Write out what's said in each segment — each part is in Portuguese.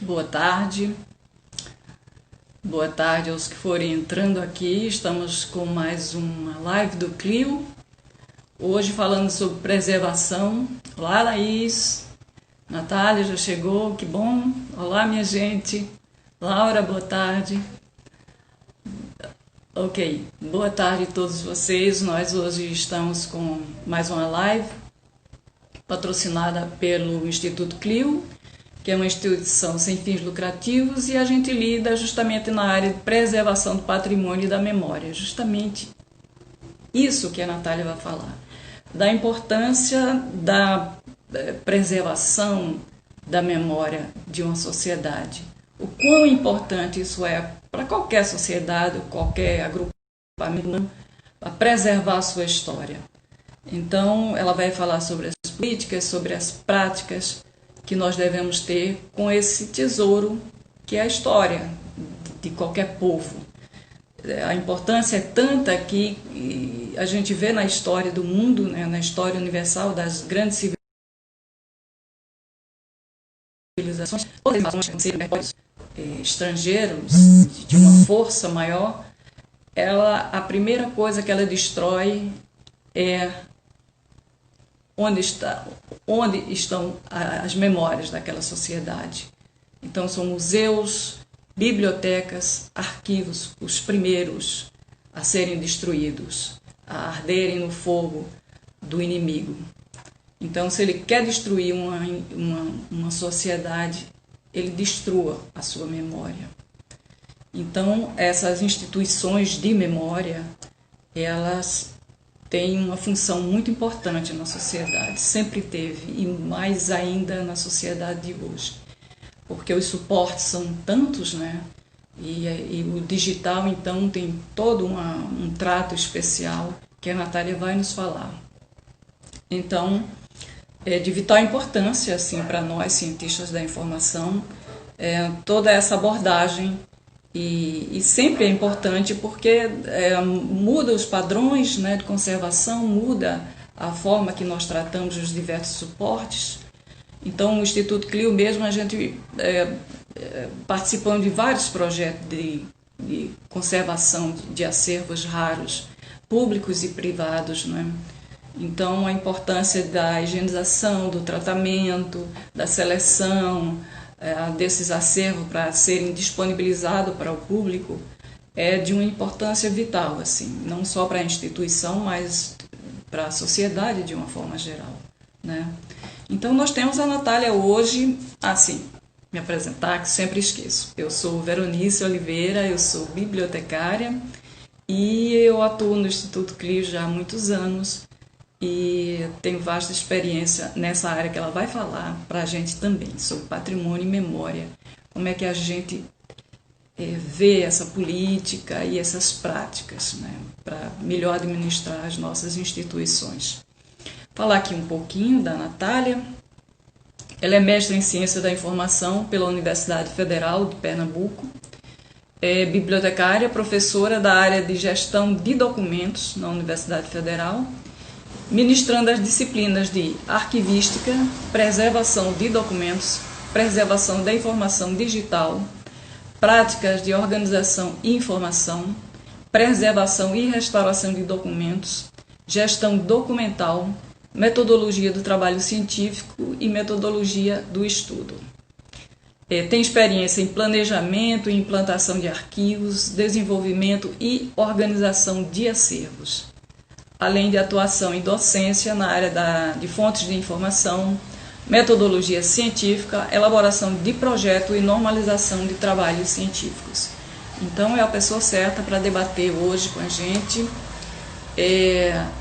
Boa tarde. Boa tarde aos que forem entrando aqui. Estamos com mais uma live do Clio. Hoje falando sobre preservação. Olá, Laís. Natália já chegou, que bom. Olá, minha gente. Laura, boa tarde. Ok, boa tarde a todos vocês. Nós hoje estamos com mais uma live patrocinada pelo Instituto Clio, que é uma instituição sem fins lucrativos, e a gente lida justamente na área de preservação do patrimônio e da memória. Justamente isso que a Natália vai falar, da importância da preservação da memória de uma sociedade. O quão importante isso é para qualquer sociedade, qualquer agrupamento, a preservar a sua história. Então, ela vai falar sobre as políticas, sobre as práticas que nós devemos ter com esse tesouro que é a história de qualquer povo. A importância é tanta que a gente vê na história do mundo, né, na história universal das grandes civilizações, todas as nações estrangeiros de uma força maior, a primeira coisa que ela destrói é onde estão as memórias daquela sociedade. Então são museus, bibliotecas, arquivos, os primeiros a serem destruídos, a arderem no fogo do inimigo. Então, se ele quer destruir uma sociedade, ele destrua a sua memória. Então, essas instituições de memória, elas tem uma função muito importante na sociedade, sempre teve, e mais ainda na sociedade de hoje, porque os suportes são tantos, né? E o digital, então, tem todo um trato especial que a Natália vai nos falar. Então, é de vital importância, assim, para nós, cientistas da informação, toda essa abordagem. E sempre é importante porque muda os padrões, né, de conservação, muda a forma que nós tratamos os diversos suportes. Então, o Instituto Clio mesmo, a gente participando de vários projetos de conservação de acervos raros, públicos e privados, né? Então, a importância da higienização, do tratamento, da seleção, desses acervos para serem disponibilizados para o público é de uma importância vital, assim, não só para a instituição, mas para a sociedade de uma forma geral, né? Então nós temos a Natália hoje, assim, me apresentar, que sempre esqueço. Eu sou Veronice Oliveira, eu sou bibliotecária e eu atuo no Instituto Clio já há muitos anos e tenho vasta experiência nessa área que ela vai falar para a gente também, sobre patrimônio e memória, como é que a gente vê essa política e essas práticas, né, para melhor administrar as nossas instituições. Falar aqui um pouquinho da Natália. Ela é mestre em Ciência da Informação pela Universidade Federal de Pernambuco, é bibliotecária, professora da área de Gestão de Documentos na Universidade Federal, ministrando as disciplinas de arquivística, preservação de documentos, preservação da informação digital, práticas de organização e informação, preservação e restauração de documentos, gestão documental, metodologia do trabalho científico e metodologia do estudo. Tem experiência em planejamento e implantação de arquivos, desenvolvimento e organização de acervos, além de atuação em docência na área de fontes de informação, metodologia científica, elaboração de projeto e normalização de trabalhos científicos. Então é a pessoa certa para debater hoje com a gente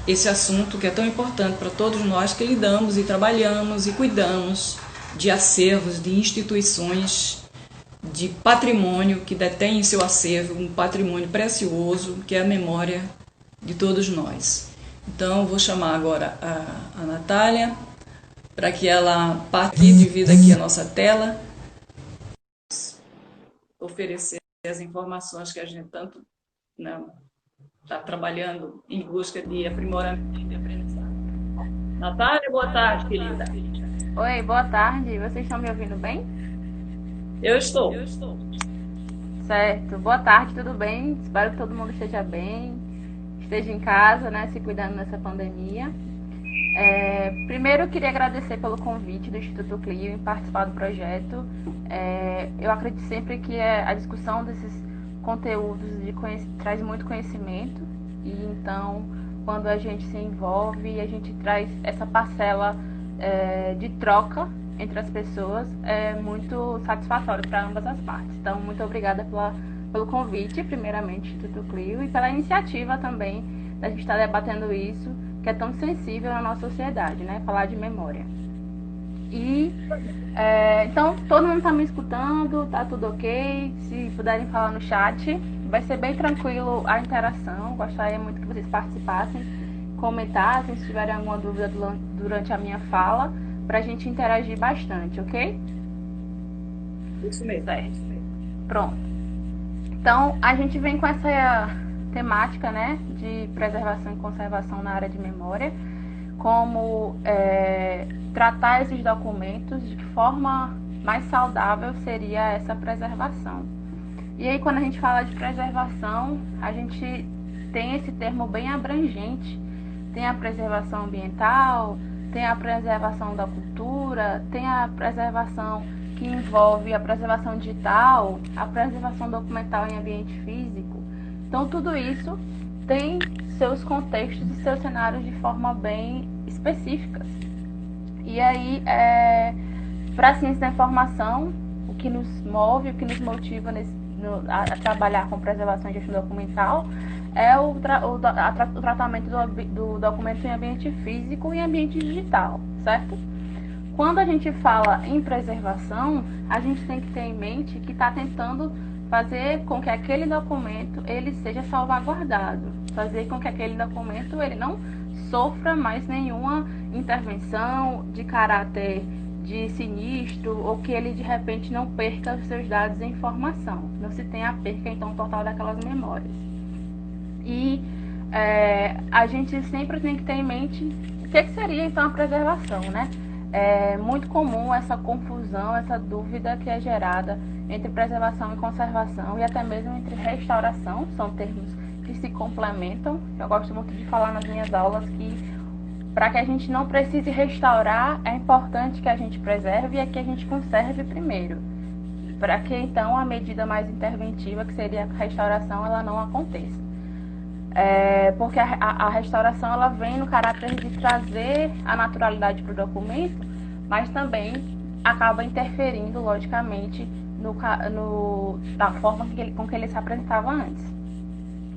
esse assunto que é tão importante para todos nós que lidamos e trabalhamos e cuidamos de acervos, de instituições, de patrimônio que detém em seu acervo um patrimônio precioso que é a memória de todos nós. Então, eu vou chamar agora a Natália para que ela divida aqui a nossa tela, oferecer as informações que a gente tanto está trabalhando em busca de aprimoramento e de aprendizagem. Natália, boa tarde, querida. Oi, boa tarde. Vocês estão me ouvindo bem? Eu estou. Certo. Boa tarde, tudo bem? Espero que todo mundo esteja bem, esteja em casa, né, se cuidando nessa pandemia. Primeiro, eu queria agradecer pelo convite do Instituto Clio em participar do projeto. Eu acredito sempre que a discussão desses conteúdos traz muito conhecimento e então, quando a gente se envolve, a gente traz essa parcela de troca entre as pessoas, é muito satisfatório para ambas as partes. Então, muito obrigada pelo convite, primeiramente, Instituto Clio, e pela iniciativa também da gente estar debatendo isso, que é tão sensível na nossa sociedade, né? Falar de memória. E então, todo mundo está me escutando, tá tudo ok? Se puderem falar no chat, vai ser bem tranquilo a interação. Gostaria muito que vocês participassem, comentassem se tiverem alguma dúvida durante a minha fala, para a gente interagir bastante, ok? Isso mesmo. Certo. Pronto. Então, a gente vem com essa temática, né, de preservação e conservação na área de memória, como tratar esses documentos, de que forma mais saudável seria essa preservação. E aí, quando a gente fala de preservação, a gente tem esse termo bem abrangente. Tem a preservação ambiental, tem a preservação da cultura, tem a preservação que envolve a preservação digital, a preservação documental em ambiente físico. Então, tudo isso tem seus contextos e seus cenários de forma bem específicas. E aí, para a ciência da informação, o que nos move, o que nos motiva a trabalhar com preservação e gestão documental é o tratamento do documento em ambiente físico e ambiente digital, certo? Quando a gente fala em preservação, a gente tem que ter em mente que está tentando fazer com que aquele documento ele seja salvaguardado, fazer com que aquele documento ele não sofra mais nenhuma intervenção de caráter de sinistro ou que ele de repente não perca os seus dados e informação, não se tenha a perca então total daquelas memórias. E a gente sempre tem que ter em mente o que seria então a preservação, né? É muito comum essa confusão, essa dúvida que é gerada entre preservação e conservação e até mesmo entre restauração, são termos que se complementam. Eu gosto muito de falar nas minhas aulas que para que a gente não precise restaurar, é importante que a gente preserve e que a gente conserve primeiro, para que então a medida mais interventiva, que seria a restauração, ela não aconteça. Porque a restauração ela vem no caráter de trazer a naturalidade para o documento, mas também acaba interferindo, logicamente, na forma com que ele se apresentava antes.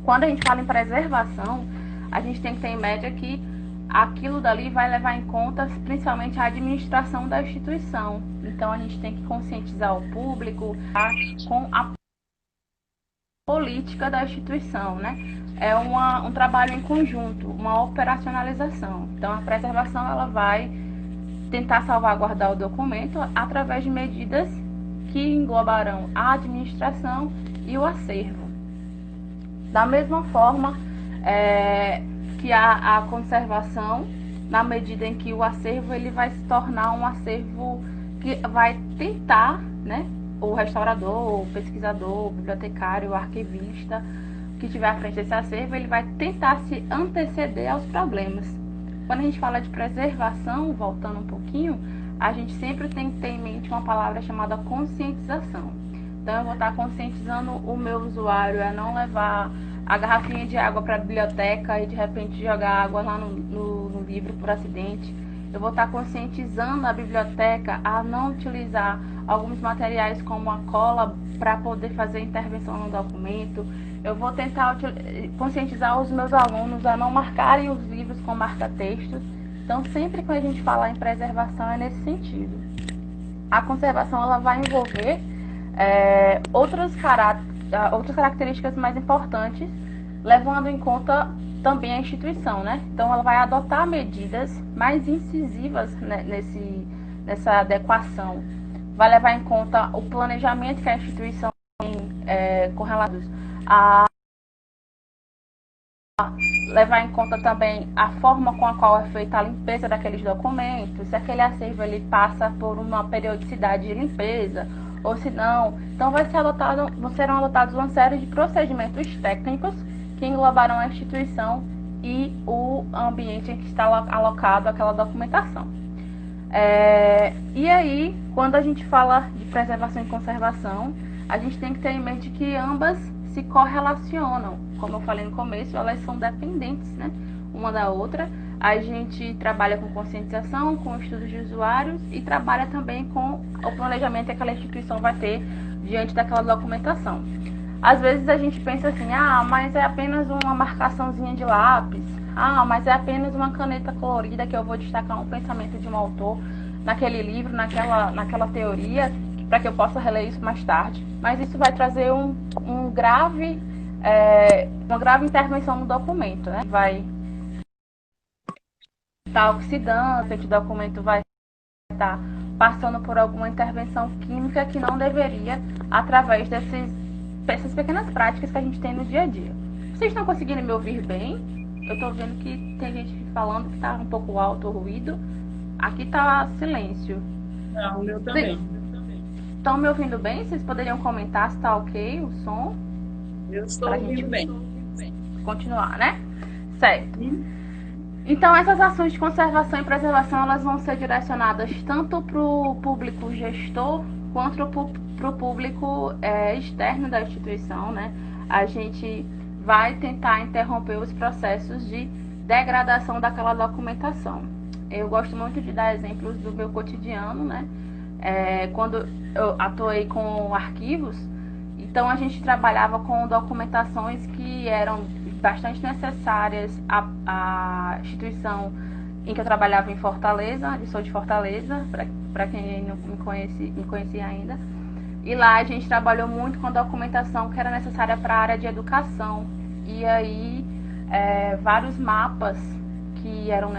Quando a gente fala em preservação, a gente tem que ter em média que aquilo dali vai levar em conta principalmente a administração da instituição. Então a gente tem que conscientizar o público com a política da instituição, né? É um trabalho em conjunto, uma operacionalização. Então, a preservação ela vai tentar salvaguardar o documento através de medidas que englobarão a administração e o acervo. Da mesma forma que a conservação, na medida em que o acervo ele vai se tornar um acervo que vai tentar, né, o restaurador, o pesquisador, o bibliotecário, o arquivista que estiver à frente desse acervo, ele vai tentar se anteceder aos problemas. Quando a gente fala de preservação, voltando um pouquinho, a gente sempre tem que ter em mente uma palavra chamada conscientização. Então, eu vou estar conscientizando o meu usuário a não levar a garrafinha de água para a biblioteca e de repente jogar água lá no livro por acidente. Eu vou estar conscientizando a biblioteca a não utilizar alguns materiais como a cola para poder fazer intervenção no documento. Eu vou tentar conscientizar os meus alunos a não marcarem os livros com marca-textos. Então, sempre que a gente falar em preservação é nesse sentido. A conservação ela vai envolver outras características mais importantes, levando em conta também a instituição, né? Então, ela vai adotar medidas mais incisivas, né, nessa adequação. Vai levar em conta o planejamento que a instituição tem com relação a levar em conta também a forma com a qual é feita a limpeza daqueles documentos, se aquele acervo ele passa por uma periodicidade de limpeza, ou se não. Então serão adotados uma série de procedimentos técnicos que englobarão a instituição e o ambiente em que está alocado aquela documentação. E aí, quando a gente fala de preservação e conservação, a gente tem que ter em mente que ambas se correlacionam. Como eu falei no começo, elas são dependentes, né, uma da outra. A gente trabalha com conscientização, com estudos de usuários e trabalha também com o planejamento que aquela instituição vai ter diante daquela documentação. Às vezes a gente pensa assim, mas é apenas uma marcaçãozinha de lápis, mas é apenas uma caneta colorida que eu vou destacar um pensamento de um autor naquele livro, naquela teoria, para que eu possa reler isso mais tarde. Mas isso vai trazer uma grave intervenção no documento, né? Vai estar oxidando, esse documento vai estar passando por alguma intervenção química que não deveria, através dessas pequenas práticas que a gente tem no dia a dia. Vocês estão conseguindo me ouvir bem? Eu estou vendo que tem gente falando que está um pouco alto o ruído. Aqui está silêncio. Não, o meu também. Estão me ouvindo bem? Vocês poderiam comentar se está ok o som? Eu estou ouvindo bem. Continuar, né? Certo. Então, essas ações de conservação e preservação, elas vão ser direcionadas tanto para o público gestor, quanto para o público externo da instituição, né? A gente vai tentar interromper os processos de degradação daquela documentação. Eu gosto muito de dar exemplos do meu cotidiano, né? Quando eu atuei com arquivos, então a gente trabalhava com documentações que eram bastante necessárias à instituição em que eu trabalhava em Fortaleza. Eu sou de Fortaleza, para quem não me conhecia ainda. E lá a gente trabalhou muito com documentação que era necessária para a área de educação. E aí vários mapas que eram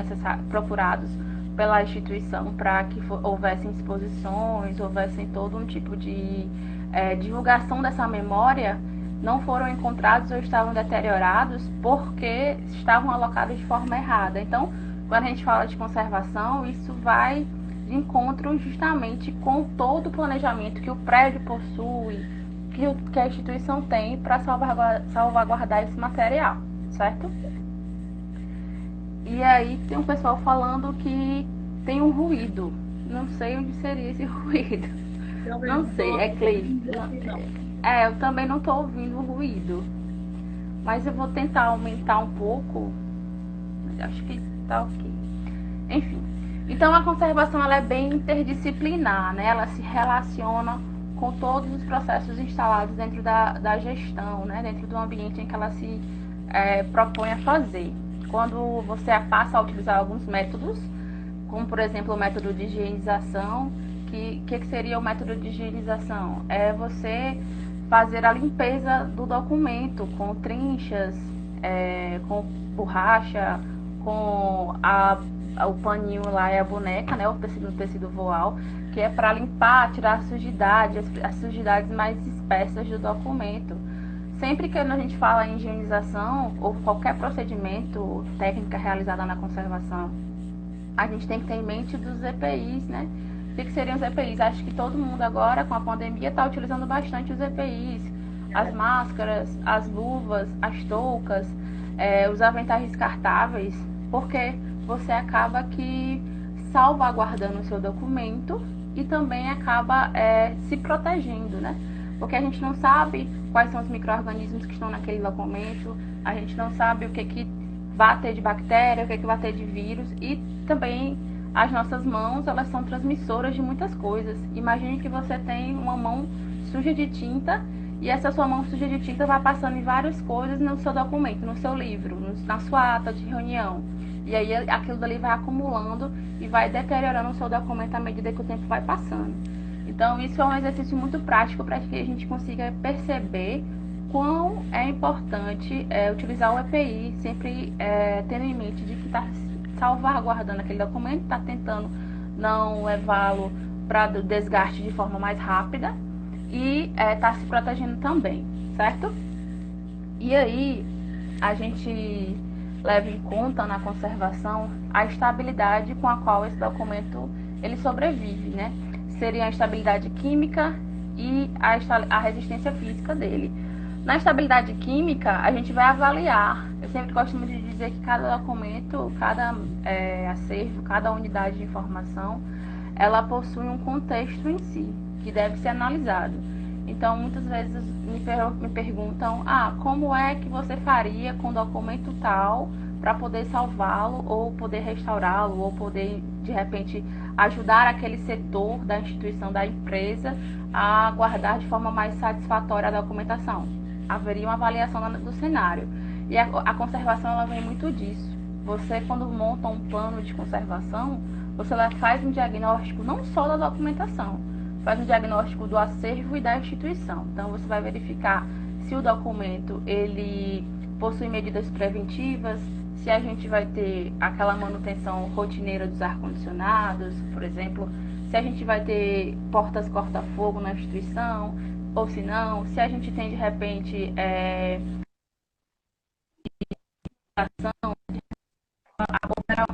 procurados pela instituição para que houvessem exposições, houvessem todo um tipo de divulgação dessa memória, não foram encontrados ou estavam deteriorados porque estavam alocados de forma errada. Então, quando a gente fala de conservação, isso vai de encontro justamente com todo o planejamento que o prédio possui, que a instituição tem para salvaguardar esse material, certo? E aí tem um pessoal falando que tem um ruído. Não sei onde seria esse ruído. Não sei, é Cleide. Eu também não estou ouvindo o ruído. Mas eu vou tentar aumentar um pouco. Mas acho que tá ok. Enfim. Então a conservação ela é bem interdisciplinar, né? Ela se relaciona com todos os processos instalados dentro da gestão, né? Dentro do ambiente em que ela se propõe a fazer. Quando você passa a utilizar alguns métodos, como por exemplo o método de higienização, que seria o método de higienização? É você fazer a limpeza do documento com trinchas, com borracha, com o paninho lá, a boneca, né, o tecido voal, que é para limpar, tirar a sujidade, as sujidades mais espessas do documento. Sempre que a gente fala em higienização ou qualquer procedimento técnica realizada na conservação, a gente tem que ter em mente dos EPIs, né? O que seriam os EPIs? Acho que todo mundo agora, com a pandemia, está utilizando bastante os EPIs, as máscaras, as luvas, as toucas, os aventais descartáveis, porque você acaba que salvaguardando o seu documento e também acaba se protegendo, né? Porque a gente não sabe quais são os micro-organismos que estão naquele documento, a gente não sabe o que vai ter de bactéria, o que vai ter de vírus, e também as nossas mãos, elas são transmissoras de muitas coisas. Imagine que você tem uma mão suja de tinta e essa sua mão suja de tinta vai passando em várias coisas no seu documento, no seu livro, na sua ata de reunião. E aí aquilo dali vai acumulando e vai deteriorando o seu documento à medida que o tempo vai passando. Então isso é um exercício muito prático para que a gente consiga perceber quão é importante utilizar o EPI, sempre tendo em mente de que está salvaguardando aquele documento, está tentando não levá-lo para desgaste de forma mais rápida e está se protegendo também, certo? E aí a gente leva em conta na conservação a estabilidade com a qual esse documento ele sobrevive, né? Seria a estabilidade química, e a resistência física dele. Na estabilidade química, a gente vai avaliar. Eu sempre costumo de dizer que cada documento, cada acervo, cada unidade de informação, ela possui um contexto em si, que deve ser analisado. Então, muitas vezes me perguntam, como é que você faria com documento tal para poder salvá-lo, ou poder restaurá-lo, ou poder, de repente, ajudar aquele setor da instituição, da empresa, a guardar de forma mais satisfatória a documentação. Haveria uma avaliação do cenário. E a conservação, ela vem muito disso. Você, quando monta um plano de conservação, você faz um diagnóstico não só da documentação, faz um diagnóstico do acervo e da instituição. Então, você vai verificar se o documento ele possui medidas preventivas, se a gente vai ter aquela manutenção rotineira dos ar-condicionados, por exemplo, se a gente vai ter portas corta-fogo na instituição, ou se não, se a gente tem, de repente,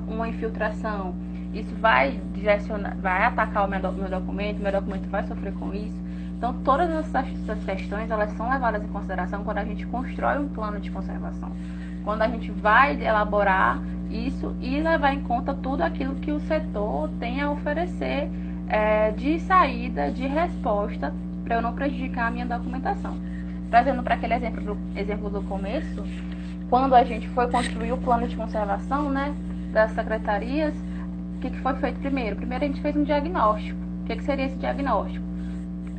uma infiltração, isso vai direcionar, vai atacar o meu documento vai sofrer com isso. Então, todas essas questões, elas são levadas em consideração quando a gente constrói um plano de conservação. Quando a gente vai elaborar isso e levar em conta tudo aquilo que o setor tem a oferecer de saída, de resposta, para eu não prejudicar a minha documentação. Trazendo para aquele exemplo do começo, quando a gente foi construir o plano de conservação, né, das secretarias, o que foi feito primeiro? Primeiro a gente fez um diagnóstico. O que seria esse diagnóstico?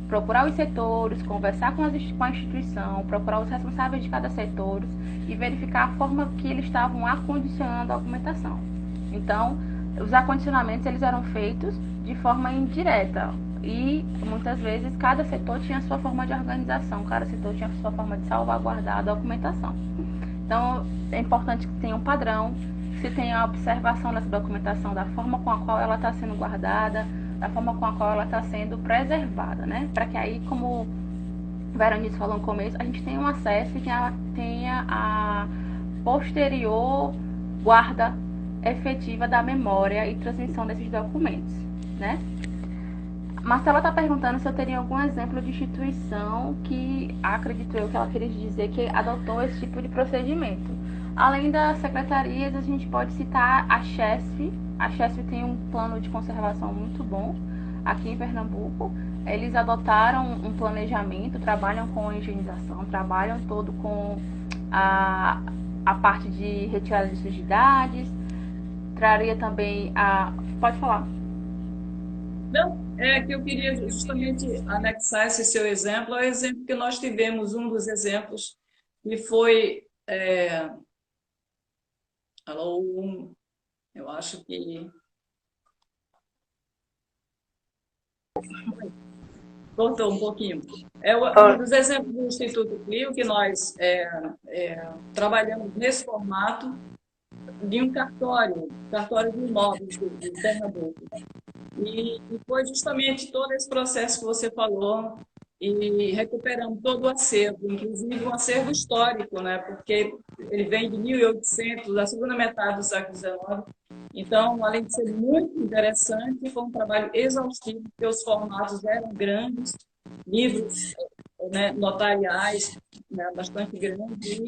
Procurar os setores, conversar com a instituição, procurar os responsáveis de cada setor e verificar a forma que eles estavam acondicionando a documentação. Então, os acondicionamentos eles eram feitos de forma indireta e muitas vezes cada setor tinha a sua forma de organização, cada setor tinha a sua forma de salvaguardar a documentação. Então, é importante que tenha um padrão, que se tenha a observação dessa documentação, da forma com a qual ela está sendo guardada, da forma com a qual ela está sendo preservada, né? Para que aí, como o Veronice falou no começo, a gente tenha um acesso e tenha a posterior guarda efetiva da memória e transmissão desses documentos, né? Marcela está perguntando se eu teria algum exemplo de instituição que, acredito eu, que ela queria dizer que adotou esse tipo de procedimento. Além das secretarias, a gente pode citar a CHESF. A CHESF tem um plano de conservação muito bom aqui em Pernambuco. Eles adotaram um planejamento, trabalham com higienização, trabalham todo com a parte de retirada de sujidades. Traria também a... Pode falar. Não, é que eu queria justamente anexar esse seu exemplo ao exemplo que nós tivemos, um dos exemplos, que foi... Alô, eu acho que... Cortou um pouquinho. Um dos exemplos do Instituto Clio, que nós trabalhamos nesse formato de um cartório de imóveis de Pernambuco. E foi justamente todo esse processo que você falou, e recuperamos todo o acervo, inclusive um acervo histórico, né? Porque ele vem de 1800, da segunda metade do século XIX. Então, além de ser muito interessante, foi um trabalho exaustivo, porque os formatos eram grandes, livros, né, notariais, né, bastante grandes,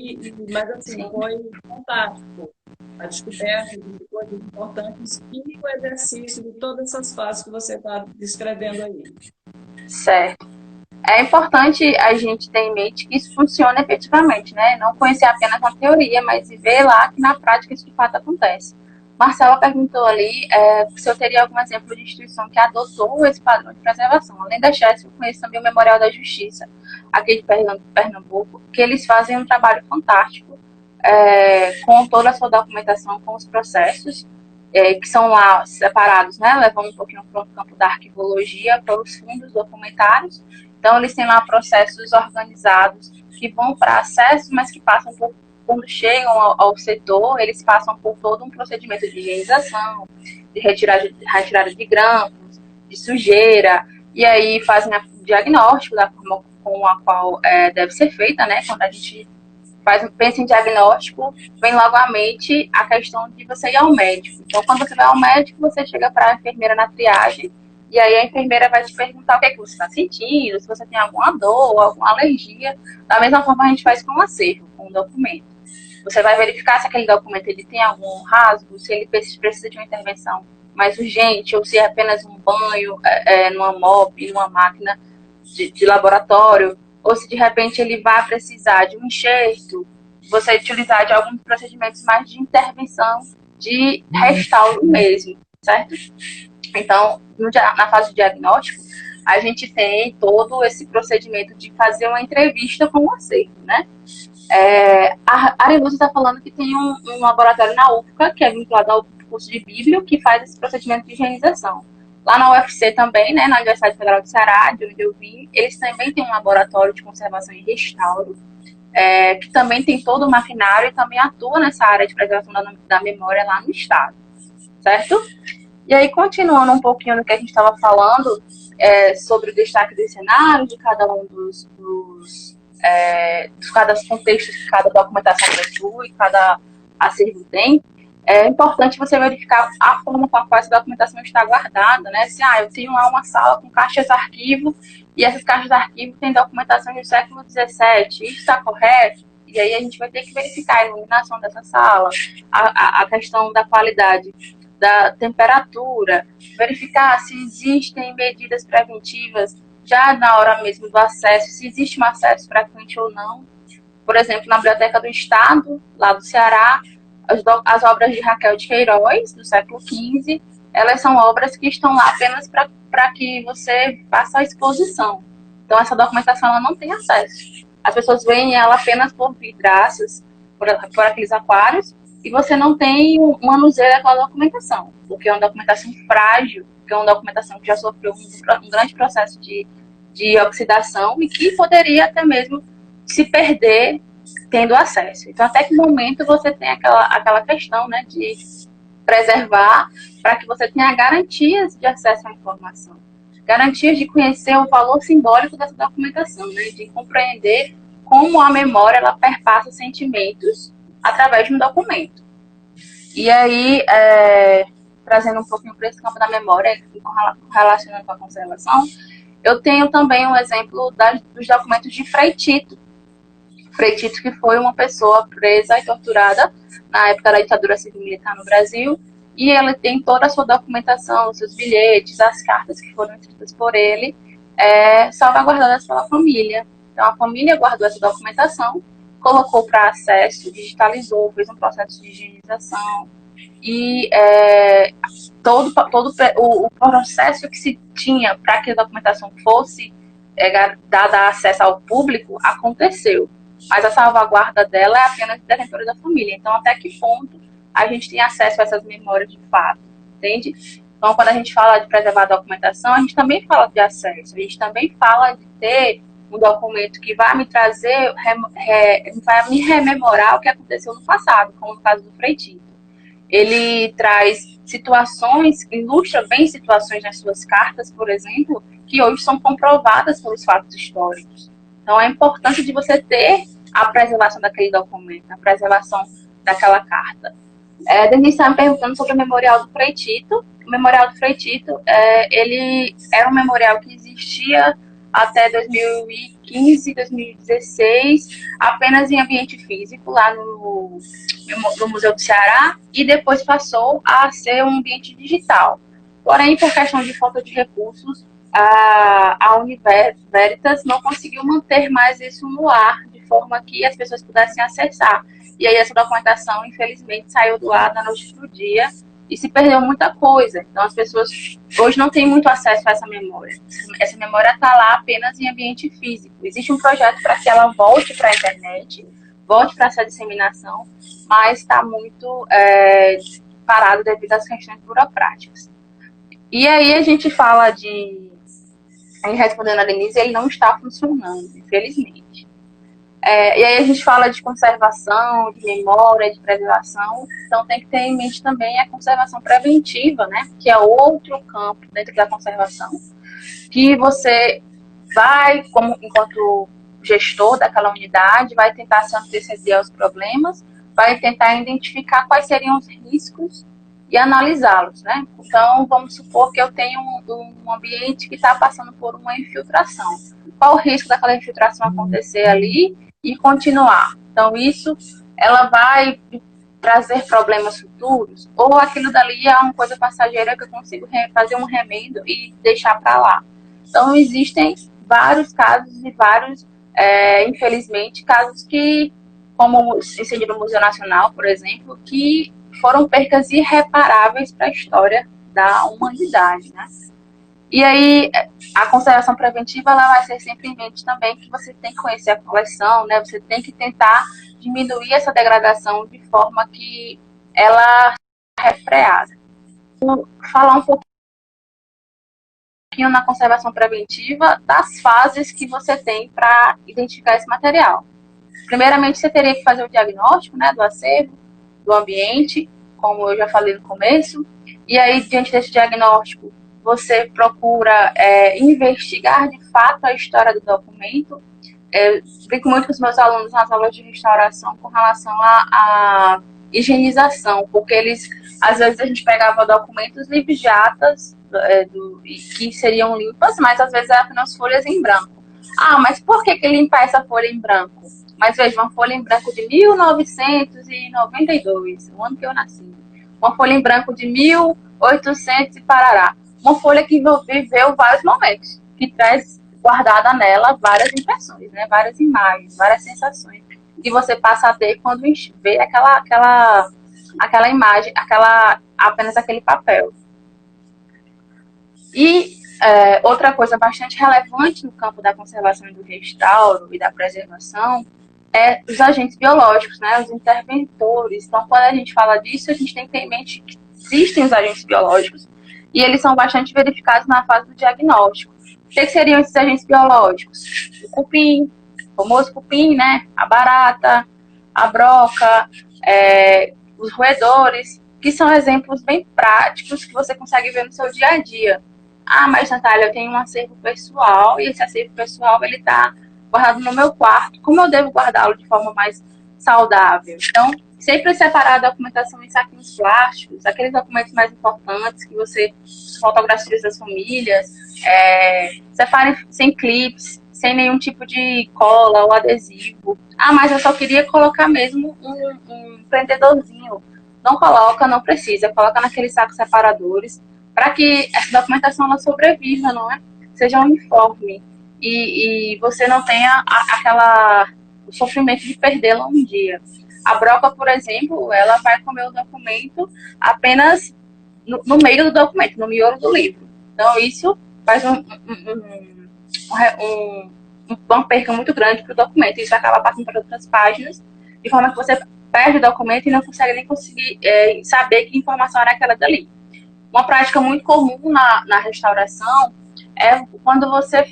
mas assim, foi fantástico a descoberta de coisas importantes e o exercício de todas essas fases que você está descrevendo aí. Certo. É importante a gente ter em mente que isso funciona efetivamente, né? Não conhecer apenas na teoria, mas ver lá que na prática isso de fato acontece. Marcela perguntou ali se eu teria algum exemplo de instituição que adotou esse padrão de preservação. Além da CHESF, eu conheço também o Memorial da Justiça, aqui de Pernambuco, que eles fazem um trabalho fantástico com toda a sua documentação, com os processos, que são lá separados, né? Levando um pouquinho para o campo da arquivologia, para os fundos documentários. Então, eles têm lá processos organizados que vão para acesso, mas que passam por, quando chegam ao setor, eles passam por todo um procedimento de higienização, de retirada de grampos, de sujeira, e aí fazem o diagnóstico da forma com a qual deve ser feita, né? Quando a gente pensa em diagnóstico, vem logo à mente a questão de você ir ao médico. Então, quando você vai ao médico, você chega para a enfermeira na triagem E aí a enfermeira vai te perguntar o que é que você está sentindo, se você tem alguma dor, alguma alergia. Da mesma forma a gente faz com o acervo, com o documento. Você vai verificar se aquele documento ele tem algum rasgo, se ele precisa de uma intervenção mais urgente, ou se é apenas um banho numa MOP, numa máquina de laboratório, ou se de repente ele vai precisar de um enxerto, você utilizar de alguns procedimentos mais de intervenção, de restauro mesmo, certo? Então, na fase de diagnóstico, a gente tem todo esse procedimento de fazer uma entrevista com o acervo, né? A Arelusa está falando que tem um laboratório na UFCA, que é vinculado ao curso de Bíblio, que faz esse procedimento de higienização. Lá na UFC também, né, na Universidade Federal do Ceará, de onde eu vim, eles também têm um laboratório de conservação e restauro, que também tem todo o maquinário e também atua nessa área de preservação da memória lá no estado, certo? E aí, continuando um pouquinho do que a gente estava falando, sobre o destaque dos cenários, de cada um dos cada contextos que cada documentação possui, cada acervo tem, é importante você verificar a forma com a qual essa documentação está guardada, né? Se eu tenho lá uma sala com caixas de arquivo e essas caixas de arquivo têm documentação do século XVII, isso está correto? E aí a gente vai ter que verificar a iluminação dessa sala, a questão da qualidade da temperatura, verificar se existem medidas preventivas já na hora mesmo do acesso, se existe um acesso frequente ou não. Por exemplo, na Biblioteca do Estado, lá do Ceará, as obras de Raquel de Queiroz, do século XV, elas são obras que estão lá apenas para que você faça a exposição. Então, essa documentação ela não tem acesso. As pessoas veem ela apenas por vidraças, por aqueles aquários, e você não tem um manuseio daquela documentação, porque é uma documentação frágil, porque é uma documentação que já sofreu um grande processo de oxidação e que poderia até mesmo se perder tendo acesso. Então, até que momento você tem aquela questão, né, de preservar para que você tenha garantias de acesso à informação, garantias de conhecer o valor simbólico dessa documentação, né, de compreender como a memória ela perpassa sentimentos através de um documento. E aí, trazendo um pouquinho para esse campo da memória, relacionando com a conservação, eu tenho também um exemplo dos documentos de Frei Tito. Frei Tito, que foi uma pessoa presa e torturada na época da ditadura civil-militar no Brasil, e ele tem toda a sua documentação, seus bilhetes, as cartas que foram escritas por ele, salvaguardadas pela família. Então, a família guardou essa documentação, colocou para acesso, digitalizou, fez um processo de higienização, e todo o processo que se tinha para que a documentação fosse dada acesso ao público aconteceu, mas a salvaguarda dela é apenas detentora da família. Então, até que ponto a gente tem acesso a essas memórias de fato, entende? Então, quando a gente fala de preservar a documentação, a gente também fala de acesso, a gente também fala de ter um documento que vai me trazer, vai me rememorar o que aconteceu no passado, como no caso do Frei Tito. Ele traz situações, ilustra bem situações nas suas cartas, por exemplo, que hoje são comprovadas pelos fatos históricos. Então, a importância de você ter a preservação daquele documento, a preservação daquela carta. Denise está me perguntando sobre o Memorial do Frei Tito. O Memorial do Frei Tito, ele era um memorial que existia até 2015, 2016, apenas em ambiente físico, lá no Museu do Ceará, e depois passou a ser um ambiente digital. Porém, por questão de falta de recursos, a Univeritas não conseguiu manter mais isso no ar, de forma que as pessoas pudessem acessar. E aí essa documentação, infelizmente, saiu do ar da noite pro dia, e se perdeu muita coisa. Então, as pessoas hoje não têm muito acesso a essa memória. Essa memória está lá apenas em ambiente físico. Existe um projeto para que ela volte para a internet, volte para essa disseminação, mas está muito parado devido às questões burocráticas. E aí a gente fala respondendo a Denise, ele não está funcionando, infelizmente. E aí a gente fala de conservação, de memória, de preservação, então tem que ter em mente também a conservação preventiva, né, que é outro campo dentro da conservação, que você vai, enquanto gestor daquela unidade, vai tentar se anteceder aos problemas, vai tentar identificar quais seriam os riscos e analisá-los, né? Então, vamos supor que eu tenho um ambiente que está passando por uma infiltração. Qual o risco daquela infiltração acontecer ali e continuar? Então, isso, ela vai trazer problemas futuros, ou aquilo dali é uma coisa passageira que eu consigo fazer um remendo e deixar para lá. Então, existem vários casos e vários, infelizmente, casos que, como o incêndio no Museu Nacional, por exemplo, que foram percas irreparáveis para a história da humanidade, né? E aí, a conservação preventiva, ela vai ser sempre em mente também que você tem que conhecer a coleção, né? Você tem que tentar diminuir essa degradação de forma que ela seja refreada. Vou falar um pouquinho na conservação preventiva das fases que você tem para identificar esse material. Primeiramente, você teria que fazer o diagnóstico, né, do acervo, do ambiente, como eu já falei no começo. E aí, diante desse diagnóstico, você procura investigar de fato a história do documento. Brinco muito com os meus alunos nas aulas de restauração com relação à higienização, porque às vezes a gente pegava documentos livres de atas que seriam limpas, mas às vezes eram apenas folhas em branco. Ah, mas por que limpar essa folha em branco? Mas veja, uma folha em branco de 1992, o ano que eu nasci. Uma folha em branco de 1800 e parará. Uma folha que viveu vários momentos, que traz guardada nela várias impressões, né? Várias imagens, várias sensações que você passa a ter quando vê aquela imagem, apenas aquele papel. E outra coisa bastante relevante no campo da conservação e do restauro e da preservação é os agentes biológicos, né? Os interventores. Então, quando a gente fala disso, a gente tem que ter em mente que existem os agentes biológicos e eles são bastante verificados na fase do diagnóstico. O que seriam esses agentes biológicos? O cupim, o famoso cupim, né? A barata, a broca, os roedores, que são exemplos bem práticos que você consegue ver no seu dia a dia. Ah, mas Natália, eu tenho um acervo pessoal e esse acervo pessoal ele está guardado no meu quarto. Como eu devo guardá-lo de forma mais saudável? Então, sempre separar a documentação em saquinhos plásticos, aqueles documentos mais importantes que você, fotografias das famílias, separem sem clips, sem nenhum tipo de cola ou adesivo. Ah, mas eu só queria colocar mesmo um prendedorzinho. Não coloca, não precisa. Coloca naqueles sacos separadores para que essa documentação ela sobreviva, não é? Seja uniforme e você não tenha o sofrimento de perdê-la um dia. A broca, por exemplo, ela vai comer o documento apenas no meio do documento, no miolo do livro. Então, isso faz uma perca muito grande para o documento. Isso acaba passando para outras páginas, de forma que você perde o documento e não consegue nem saber que informação era aquela dali. Uma prática muito comum na restauração é quando você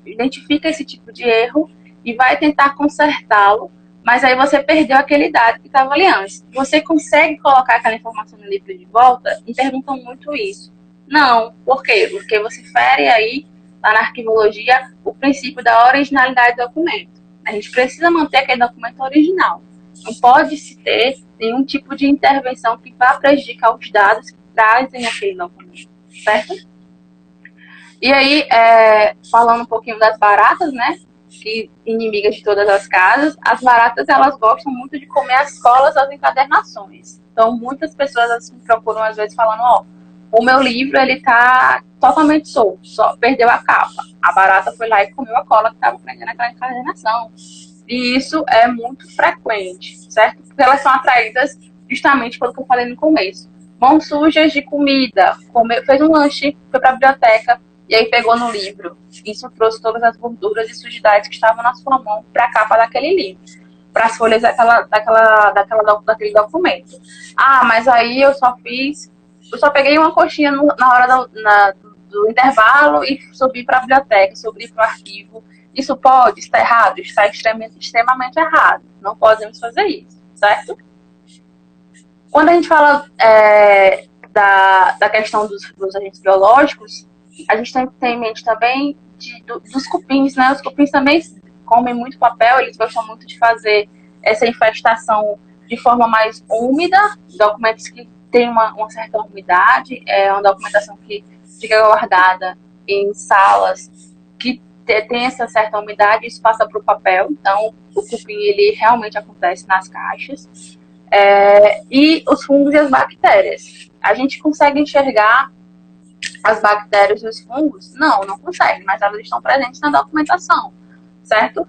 identifica esse tipo de erro e vai tentar consertá-lo, mas aí você perdeu aquele dado que estava ali antes. Você consegue colocar aquela informação no livro de volta? Me perguntam muito isso. Não. Por quê? Porque você fere aí, lá na arquivologia, o princípio da originalidade do documento. A gente precisa manter aquele documento original. Não pode se ter nenhum tipo de intervenção que vá prejudicar os dados que trazem aquele documento, certo? E aí, falando um pouquinho das baratas, né? Que inimigas de todas as casas, as baratas elas gostam muito de comer as colas das encadernações. Então, muitas pessoas assim, me procuram às vezes falando, o meu livro ele tá totalmente solto, só perdeu a capa. A barata foi lá e comeu a cola que estava prendendo aquela encadernação. E isso é muito frequente, certo? Porque elas são atraídas justamente pelo que eu falei no começo. Mãos sujas de comida, fez um lanche, foi para a biblioteca, e aí pegou no livro. Isso trouxe todas as gorduras e sujidades que estavam na sua mão para a capa daquele livro, para as folhas daquele documento. Ah, mas aí eu só peguei uma coxinha na hora do intervalo e subi para a biblioteca, subi para o arquivo. Isso pode? Está errado? Está extremamente errado. Não podemos fazer isso, certo? Quando a gente fala da questão dos agentes biológicos, a gente tem que ter em mente também dos cupins, né? Os cupins também comem muito papel, eles gostam muito de fazer essa infestação de forma mais úmida, documentos que tem uma certa umidade, é uma documentação que fica guardada em salas que tem essa certa umidade, isso passa para o papel, então o cupim ele realmente acontece nas caixas. E os fungos e as bactérias. A gente consegue enxergar as bactérias e os fungos? Não consegue, mas elas estão presentes na documentação, certo?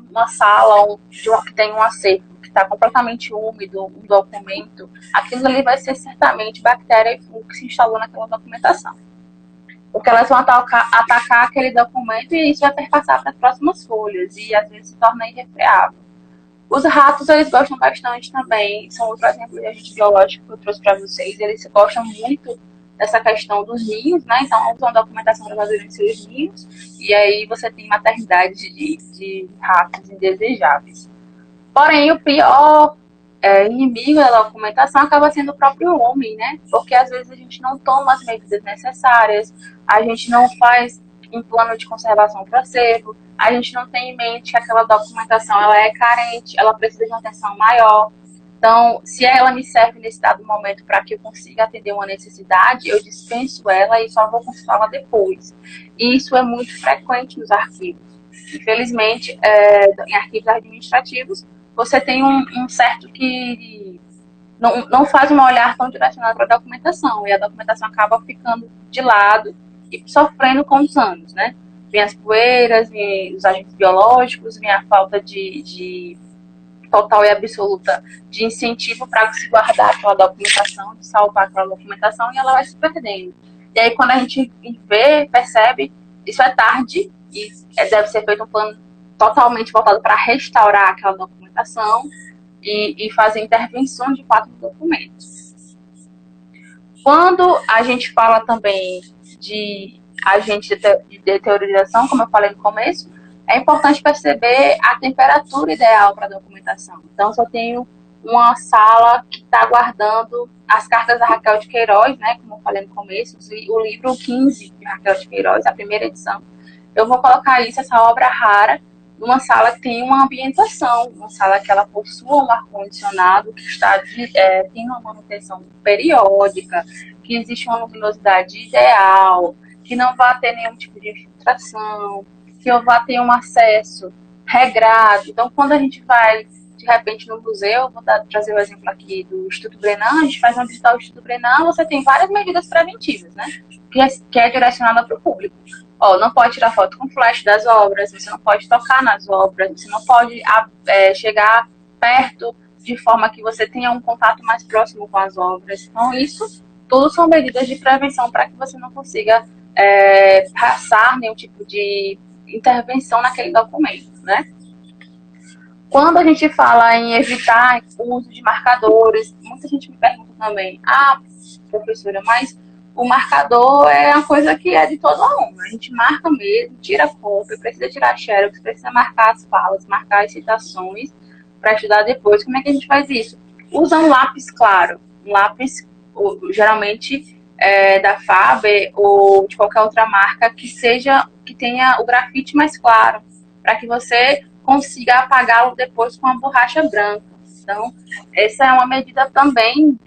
Uma sala que tem um acervo que está completamente úmido, um documento, aquilo ali vai ser certamente bactéria e fungo que se instalou naquela documentação. Porque elas vão atacar aquele documento e isso vai perpassar para as próximas folhas e às vezes se torna irrefreável. Os ratos, eles gostam bastante também, são outro exemplo de agente biológico que eu trouxe para vocês, eles gostam muito dessa questão dos ninhos, né? Então, usam documentação para fazer seus ninhos, e aí você tem maternidade de ratos indesejáveis. Porém, o pior inimigo da documentação acaba sendo o próprio homem, né? Porque às vezes a gente não toma as medidas necessárias, a gente não faz um plano de conservação para o acervo, a gente não tem em mente que aquela documentação ela é carente, ela precisa de uma atenção maior. Então, se ela me serve nesse dado momento para que eu consiga atender uma necessidade, eu dispenso ela e só vou consultá-la depois. E isso é muito frequente nos arquivos. Infelizmente, em arquivos administrativos, você tem um certo que não faz um olhar tão direcionado para a documentação, e a documentação acaba ficando de lado e sofrendo com os anos, né? Vem as poeiras, vem os agentes biológicos, vem a falta de total e absoluta de incentivo para se guardar aquela documentação, de salvar aquela documentação, e ela vai se perdendo. E aí, quando a gente percebe, isso é tarde, e deve ser feito um plano totalmente voltado para restaurar aquela documentação e fazer intervenção de fato no documento. Quando a gente fala também de agente de deteriorização, como eu falei no começo, é importante perceber a temperatura ideal para a documentação. Então, se eu tenho uma sala que está guardando as cartas da Raquel de Queiroz, né, como eu falei no começo, o livro 15 de Raquel de Queiroz, a primeira edição, eu vou colocar essa obra rara, numa sala que tem uma ambientação, uma sala que ela possua um ar-condicionado, que tem uma manutenção periódica, que existe uma luminosidade ideal, que não vai ter nenhum tipo de infiltração, que eu vá ter um acesso regrado. Então, quando a gente vai, de repente, no museu, vou trazer o exemplo aqui do Instituto Brenan, a gente faz uma visita ao Instituto Brenan, você tem várias medidas preventivas, né? Que é direcionada para o público. Não pode tirar foto com flash das obras, você não pode tocar nas obras, você não pode chegar perto de forma que você tenha um contato mais próximo com as obras. Então, isso tudo são medidas de prevenção para que você não consiga passar nenhum tipo de intervenção naquele documento, né? Quando a gente fala em evitar o uso de marcadores, muita gente me pergunta também, professora, mas o marcador é uma coisa que é de todo aluno. A gente marca mesmo, tira cópia, precisa tirar xerox, precisa marcar as falas, marcar as citações para estudar depois. Como é que a gente faz isso? Usa um lápis claro, um lápis geralmente da Faber ou de qualquer outra marca que tenha o grafite mais claro, para que você consiga apagá-lo depois com a borracha branca. Então, essa é uma medida também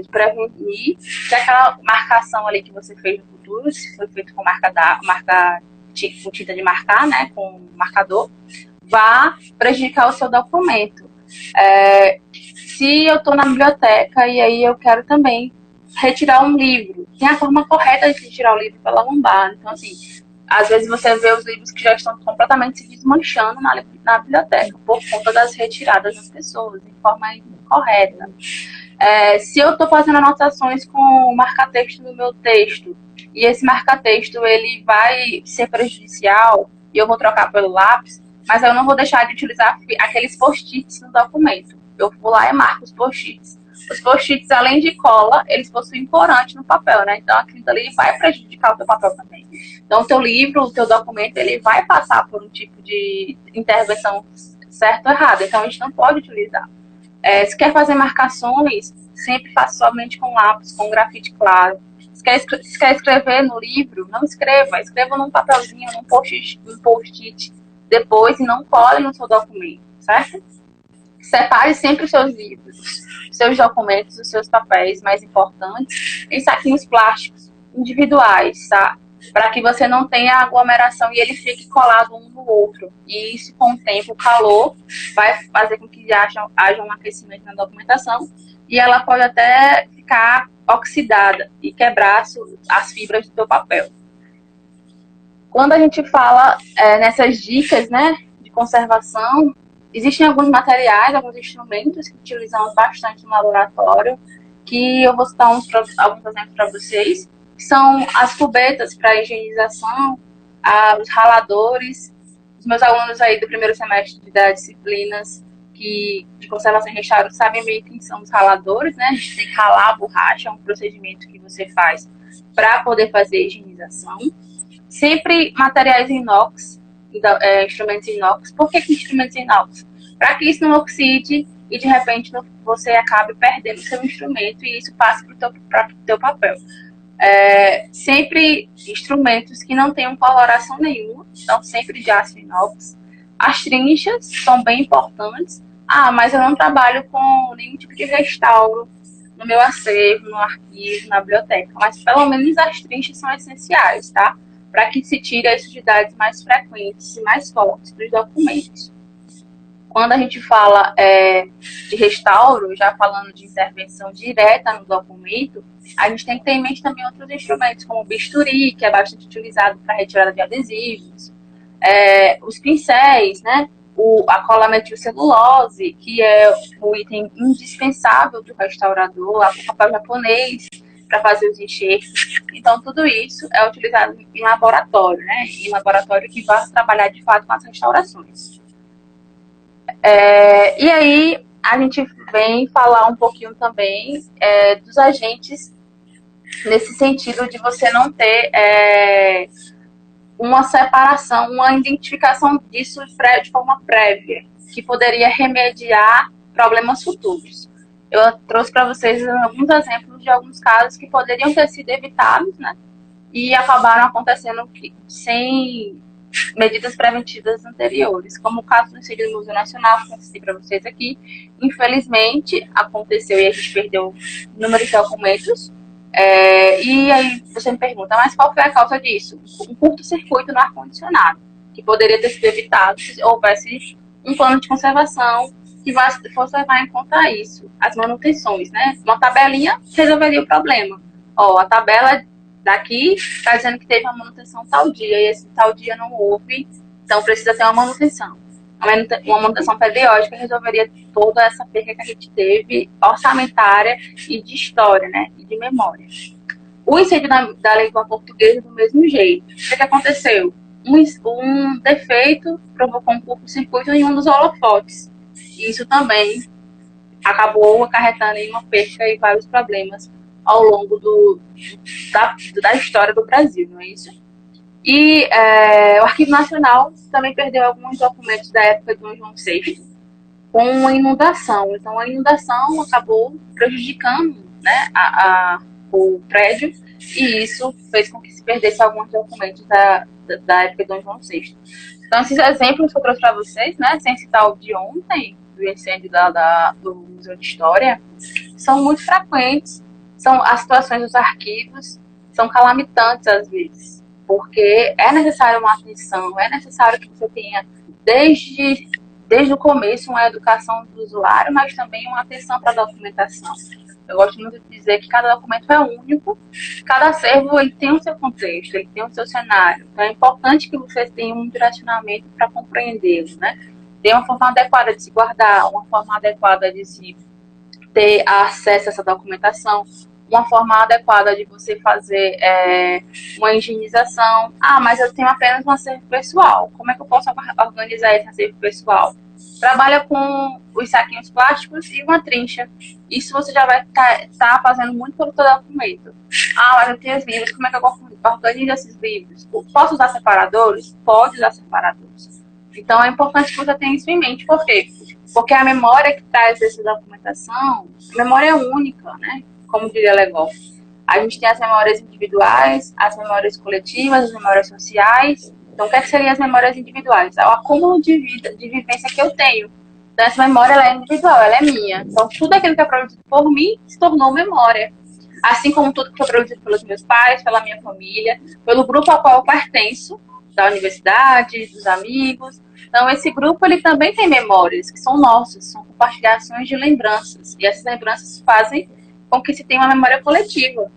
de prevenir que aquela marcação ali que você fez no futuro, se foi feito com com tinta de marcar, né, com marcador, vá prejudicar o seu documento. Se eu estou na biblioteca e aí eu quero também retirar um livro, tem a forma correta de retirar o livro pela lombar. Então, assim, às vezes você vê os livros que já estão completamente se desmanchando na biblioteca por conta das retiradas das pessoas, de forma incorreta. Se eu estou fazendo anotações com o marca-texto no meu texto, e esse marca-texto ele vai ser prejudicial, e eu vou trocar pelo lápis, mas eu não vou deixar de utilizar aqueles post-its no documento. Eu vou lá e marco os post-its. Os post-its, além de cola, eles possuem corante no papel, né? Então, aquilo ali vai prejudicar o teu papel também. Então, o teu livro, o teu documento, ele vai passar por um tipo de intervenção certo ou errado. Então, a gente não pode utilizar. Se quer fazer marcações, sempre faça somente com lápis, com grafite claro. Se quer escrever no livro, não escreva. Escreva num papelzinho, num post-it depois e não cole no seu documento, certo? Separe sempre os seus livros, os seus documentos, os seus papéis mais importantes em saquinhos plásticos individuais, tá? Para que você não tenha aglomeração e ele fique colado um no outro. E isso, com o tempo, o calor vai fazer com que haja um aquecimento na documentação e ela pode até ficar oxidada e quebrar as fibras do seu papel. Quando a gente fala nessas dicas, né, de conservação, existem alguns materiais, alguns instrumentos que utilizamos bastante no laboratório, que eu vou citar alguns exemplos para vocês, que são as cubetas para higienização, os raladores. Os meus alunos aí do primeiro semestre das disciplinas de conservação e restauro sabem bem quem são os raladores, né? A gente tem que ralar a borracha, é um procedimento que você faz para poder fazer a higienização. Sempre materiais inox, instrumentos inox. Por que instrumentos inox? Para que isso não oxide e de repente você acabe perdendo o seu instrumento e isso passe para o teu papel. Sempre instrumentos que não tenham coloração nenhuma, então sempre de aço inox. As trinchas são bem importantes. Mas eu não trabalho com nenhum tipo de restauro no meu acervo, no arquivo, na biblioteca. Mas pelo menos as trinchas são essenciais, tá? Para que se tire as sujidades mais frequentes e mais fortes dos documentos. Quando a gente fala de restauro, já falando de intervenção direta no documento, a gente tem que ter em mente também outros instrumentos, como o bisturi, que é bastante utilizado para retirada de adesivos, os pincéis, né? A cola metilcelulose, que é o item indispensável do restaurador, o papel japonês, para fazer os enxertos. Então, tudo isso é utilizado em laboratório, né? Em laboratório que vai trabalhar, de fato, com as restaurações. E aí, a gente vem falar um pouquinho também dos agentes, nesse sentido de você não ter uma separação, uma identificação disso de forma prévia, que poderia remediar problemas futuros. Eu trouxe para vocês alguns exemplos de alguns casos que poderiam ter sido evitados, né? E acabaram acontecendo sem medidas preventivas anteriores, como o caso do incêndio do Museu Nacional, que eu citei para vocês aqui. Infelizmente, aconteceu e a gente perdeu número de documentos. E aí você me pergunta, mas qual foi a causa disso? Um curto-circuito no ar-condicionado, que poderia ter sido evitado se houvesse um plano de conservação que fosse levar em conta isso, as manutenções, né? Uma tabelinha resolveria o problema. A tabela daqui está dizendo que teve uma manutenção tal dia, e esse tal dia não houve, então precisa ter uma manutenção. Uma manutenção periódica resolveria toda essa perda que a gente teve, orçamentária e de história, né? E de memória. O incêndio da língua portuguesa do mesmo jeito. O que aconteceu? Um defeito provocou um curto-circuito em um dos holofotes. Isso também acabou acarretando em uma perda e vários problemas ao longo da história do Brasil, não é isso? E o Arquivo Nacional também perdeu alguns documentos da época de Dom João VI com uma inundação. Então, a inundação acabou prejudicando, né, o prédio, e isso fez com que se perdesse alguns documentos da época de Dom João VI. Então, esses exemplos que eu trouxe para vocês, né, sem citar o de ontem, do incêndio do Museu de História, são muito frequentes. São as situações dos arquivos, são calamitantes às vezes, porque é necessário uma atenção, é necessário que você tenha desde o começo uma educação do usuário, mas também uma atenção para a documentação. Eu gosto muito de dizer que cada documento é único, cada acervo ele tem o seu contexto, ele tem o seu cenário. Então é importante que você tenha um direcionamento para compreendê-lo, né? Tem uma forma adequada de se guardar, uma forma adequada de se ter acesso a essa documentação, uma forma adequada de você fazer uma higienização. Mas eu tenho apenas um acervo pessoal. Como é que eu posso organizar esse acervo pessoal? Trabalha com os saquinhos plásticos e uma trincha. Isso você já vai estar fazendo muito pelo seu documento. Mas eu tenho os livros, como é que eu organizo esses livros? Posso usar separadores? Pode usar separadores. Então é importante que você tenha isso em mente. Por quê? Porque a memória que traz essa documentação, a memória é única, né? Como diria Legoff. A gente tem as memórias individuais, as memórias coletivas, as memórias sociais. Então, o que seriam as memórias individuais? É o acúmulo de vivência que eu tenho Então, essa memória ela é individual, ela é minha. Então, tudo aquilo que é produzido por mim se tornou memória. Assim como tudo que foi produzido pelos meus pais, pela minha família, pelo grupo ao qual eu pertenço, da universidade, dos amigos. Então, esse grupo ele também tem memórias que são nossas, são compartilhações de lembranças. E essas lembranças fazem com que se tenha uma memória coletiva.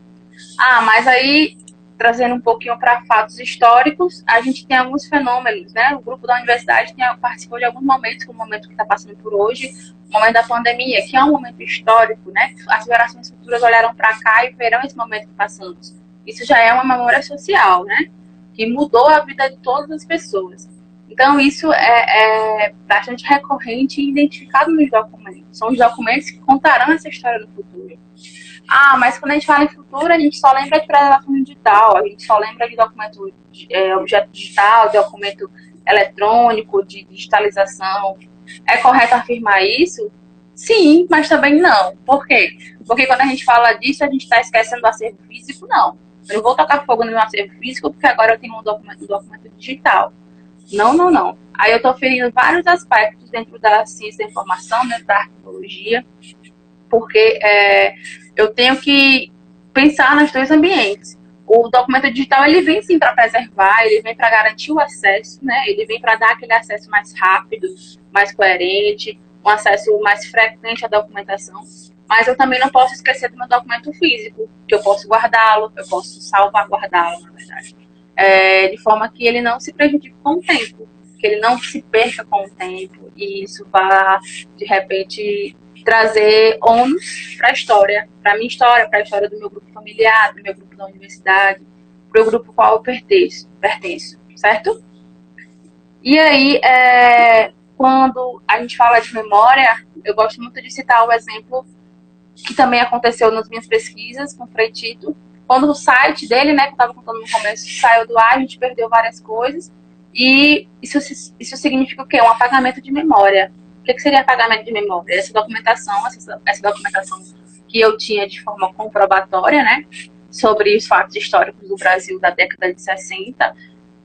Ah, mas aí, trazendo um pouquinho para fatos históricos, a gente tem alguns fenômenos, né? O grupo da universidade participou de alguns momentos, como o momento que está passando por hoje, o momento da pandemia, que é um momento histórico, né? As gerações futuras olharão para cá e verão esse momento que passamos. Isso já é uma memória social, né? Que mudou a vida de todas as pessoas. Então, isso é bastante recorrente e identificado nos documentos. São os documentos que contarão essa história no futuro. Ah, mas quando a gente fala em futuro, a gente só lembra de preservação digital, a gente só lembra de documento, objeto digital, de documento eletrônico, de digitalização. É correto afirmar isso? Sim, mas também não. Por quê? Porque quando a gente fala disso, a gente está esquecendo do acervo físico? Não. Eu não vou tocar fogo no meu acervo físico porque agora eu tenho um documento digital. Não, não, não. Aí eu estou ferindo vários aspectos dentro da ciência da informação, dentro da arqueologia, porque eu tenho que pensar nos dois ambientes. O documento digital ele vem sim para preservar, ele vem para garantir o acesso, né? Ele vem para dar aquele acesso mais rápido, mais coerente, um acesso mais frequente à documentação. Mas eu também não posso esquecer do meu documento físico, que eu posso guardá-lo, eu posso salvaguardá-lo, na verdade, de forma que ele não se prejudique com o tempo, que ele não se perca com o tempo e isso vá, de repente, trazer ônus para a história, para a minha história, para a história do meu grupo familiar, do meu grupo da universidade, para o grupo ao qual eu pertenço, certo? E aí, quando a gente fala de memória, eu gosto muito de citar o exemplo que também aconteceu nas minhas pesquisas com o Frei Tito, quando o site dele, né, que eu estava contando no começo, saiu do ar, a gente perdeu várias coisas, e isso significa o quê? Um apagamento de memória. O que seria apagamento de memória? Essa documentação que eu tinha de forma comprobatória, né, sobre os fatos históricos do Brasil da década de 60,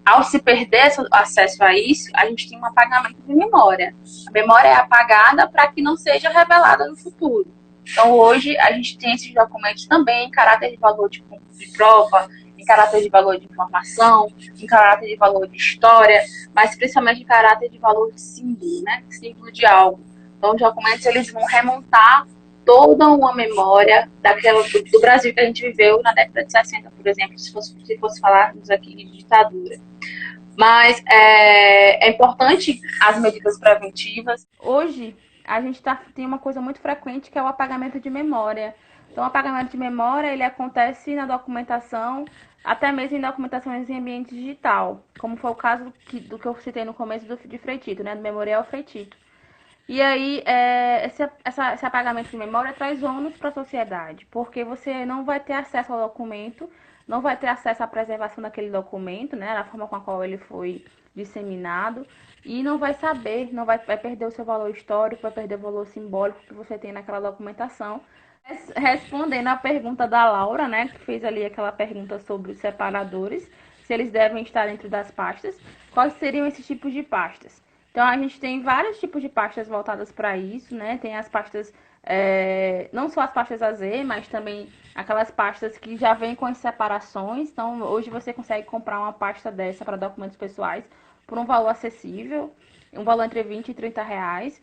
ao se perder acesso a isso, a gente tem um apagamento de memória. A memória é apagada para que não seja revelada no futuro. Então, hoje, a gente tem esses documentos também em caráter de valor de prova, em caráter de valor de informação, em caráter de valor de história, mas principalmente em caráter de valor de símbolo, né? Símbolo de algo. Então, os documentos eles vão remontar toda uma memória do Brasil que a gente viveu na década de 60, por exemplo, se fosse falarmos aqui de ditadura. Mas é importante as medidas preventivas. Hoje, a gente tem uma coisa muito frequente que é o apagamento de memória. Então, o apagamento de memória ele acontece na documentação, até mesmo em documentações em ambiente digital, como foi o caso do que eu citei no começo de Frei Tito, né, do Memorial Frei Tito. E aí, esse apagamento de memória traz ônus para a sociedade, porque você não vai ter acesso ao documento, não vai ter acesso à preservação daquele documento, né, da forma com a qual ele foi disseminado, e não vai saber, vai perder o seu valor histórico, vai perder o valor simbólico que você tem naquela documentação. Respondendo à pergunta da Laura, né, que fez ali aquela pergunta sobre os separadores, se eles devem estar dentro das pastas, quais seriam esses tipos de pastas? Então, a gente tem vários tipos de pastas voltadas para isso, né? Tem as pastas, não só as pastas AZ, mas também aquelas pastas que já vêm com as separações. Então, hoje você consegue comprar uma pasta dessa para documentos pessoais por um valor acessível, um valor entre 20 e 30 reais,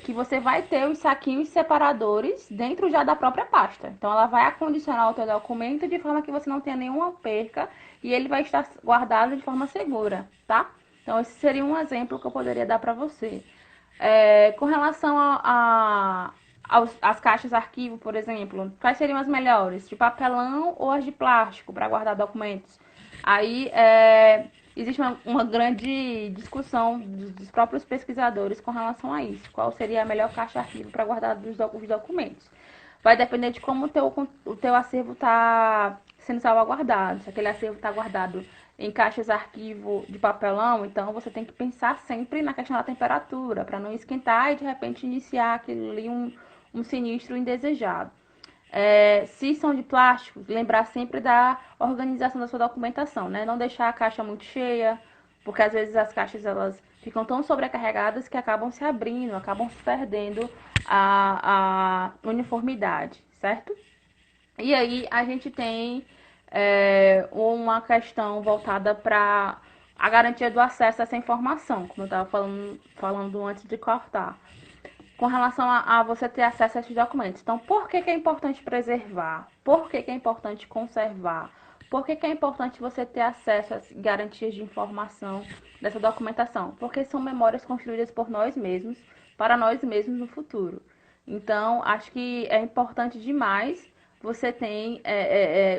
que você vai ter os saquinhos separadores dentro já da própria pasta. Então, ela vai acondicionar o teu documento de forma que você não tenha nenhuma perca e ele vai estar guardado de forma segura, tá? Então, esse seria um exemplo que eu poderia dar para você. Com relação às caixas arquivo, por exemplo, quais seriam as melhores? De papelão ou as de plástico para guardar documentos? Aí, existe uma grande discussão dos próprios pesquisadores com relação a isso. Qual seria a melhor caixa arquivo para guardar os documentos? Vai depender de como o teu acervo está sendo salvaguardado. Se aquele acervo está guardado em caixas arquivo de papelão, então você tem que pensar sempre na questão da temperatura, para não esquentar e de repente iniciar aquilo ali um sinistro indesejado. Se são de plástico, lembrar sempre da organização da sua documentação, né? Não deixar a caixa muito cheia, porque às vezes as caixas elas ficam tão sobrecarregadas que acabam se abrindo, acabam se perdendo a uniformidade, certo? E aí a gente tem uma questão voltada para a garantia do acesso a essa informação, como eu estava falando antes de cortar, com relação a você ter acesso a esses documentos. Então, por que é importante preservar? Por que é importante conservar? Por que é importante você ter acesso às garantias de informação dessa documentação? Porque são memórias construídas por nós mesmos, para nós mesmos no futuro. Então, acho que é importante demais você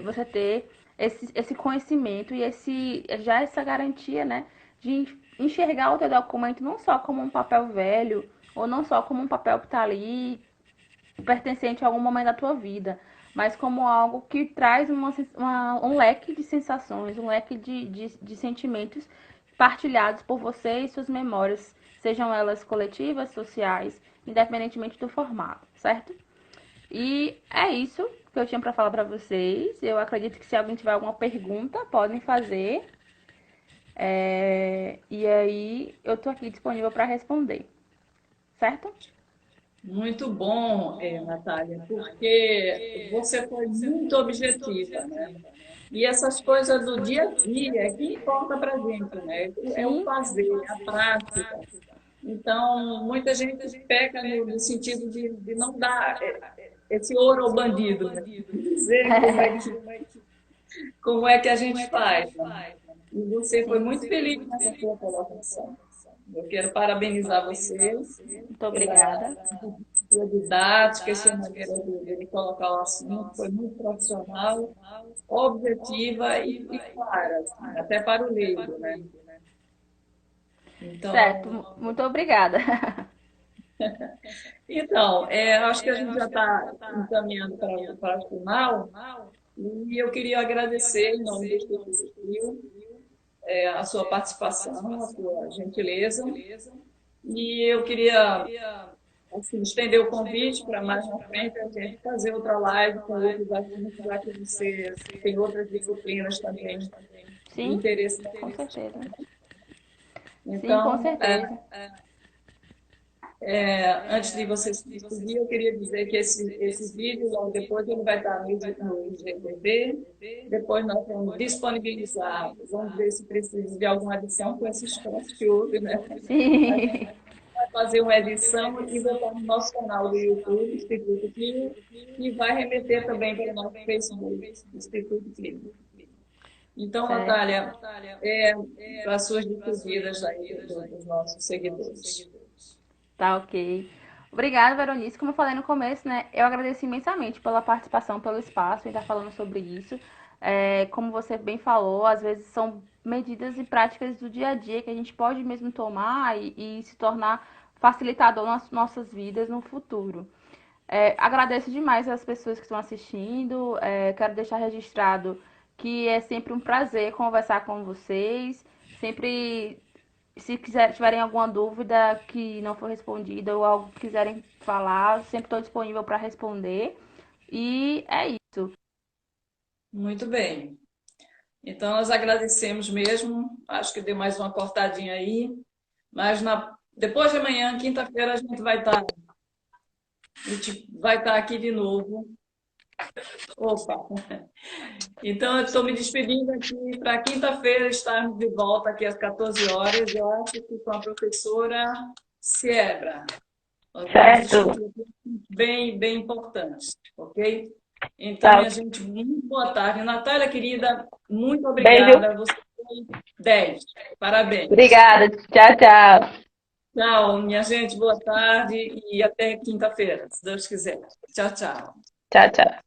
você ter esse conhecimento e já essa garantia, né, de enxergar o teu documento não só como um papel velho, ou não só como um papel que está ali pertencente a algum momento da tua vida, mas como algo que traz um leque de sensações, um leque de sentimentos partilhados por você e suas memórias, sejam elas coletivas, sociais, independentemente do formato, certo? E é isso que eu tinha para falar para vocês. Eu acredito que se alguém tiver alguma pergunta, podem fazer. E aí eu tô aqui disponível para responder, certo? Muito bom, Natália, porque você foi muito objetiva, né? E essas coisas do dia a dia é que importa para a gente, né? É o Sim, fazer, a prática. Então, muita gente peca no sentido de não dar esse ouro ao bandido, né? Dizer como é que a gente faz, né? E você foi sim. muito feliz nessa sua colocação. Eu quero parabenizar você Muito pela obrigada. sua didática e sua maneira de colocar o assunto. Foi muito profissional, objetiva e clara, assim, até para o leigo, né? Certo, Então, muito obrigada. acho que a gente já está encaminhando para o final, e eu queria agradecer, em nome do Instituto Fio, a sua participação, a sua gentileza, e eu queria assim, estender o convite para mais na frente a gente fazer outra live com outros assuntos, já que você tem outras disciplinas também de Sim, interesse. com certeza. Sim, com Então, certeza. antes de você se despedir, eu queria dizer que esse vídeo, logo depois, ele vai estar no IGTV. Depois nós vamos disponibilizar, vamos ver se precisa de alguma adição com esses cortes que houve, né? A gente Sim, vai fazer uma edição e botar no nosso canal do YouTube, Instituto Clio, e vai remeter também para o nosso Facebook, Instituto Clio. Então, certo. Natália, é, para as suas despedidas aí dos nossos seguidores. Tá ok. Obrigada, Veronice. Como eu falei no começo, né? Eu agradeço imensamente pela participação, pelo espaço em estar falando sobre isso. Como você bem falou, às vezes são medidas e práticas do dia a dia que a gente pode mesmo tomar e se tornar facilitador nas nossas vidas no futuro. Agradeço demais as pessoas que estão assistindo. Quero deixar registrado que é sempre um prazer conversar com vocês. Sempre, se tiverem alguma dúvida que não foi respondida ou algo que quiserem falar, sempre estou disponível para responder. E é isso. Muito bem. Então, nós agradecemos mesmo. Acho que deu mais uma cortadinha aí. Mas depois de amanhã, quinta-feira, a gente vai estar aqui de novo. Opa! Então, eu estou me despedindo aqui para quinta-feira estarmos de volta aqui às 14 horas. Eu acho que com a professora Siebra. Nós vamos Certo. discutir bem, bem importantes, ok? Então, Tá. minha gente, muito boa tarde. Natália, querida, muito Beijo. obrigada. Você foi 10. Parabéns. Obrigada. Tchau, tchau. Tchau, minha gente, boa tarde e até quinta-feira, se Deus quiser. Tchau, tchau. Tchau, tchau.